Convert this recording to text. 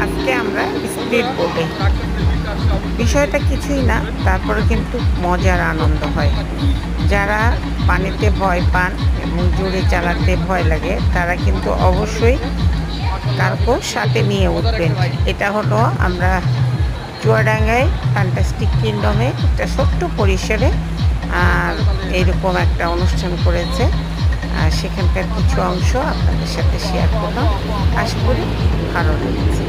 আজকে আমরা স্পিড বোটে, বিষয়টা কিছুই না, তারপরে কিন্তু মজার আনন্দ হয়। যারা পানিতে ভয় পান এবং জোরে চালাতে ভয় লাগে তারা কিন্তু অবশ্যই কাউকে সাথে নিয়ে উঠবেন। এটা হলো আমরা চুয়াডাঙ্গায় ফ্যান্টাস্টিক কিংডমে একটা ছোট্ট পরিসরে আর এইরকম একটা অনুষ্ঠান করেছে। আর সেখানকার কিছু অংশ আপনাদের সাথে শেয়ার করলাম। আশা করি ভালো লেগেছে।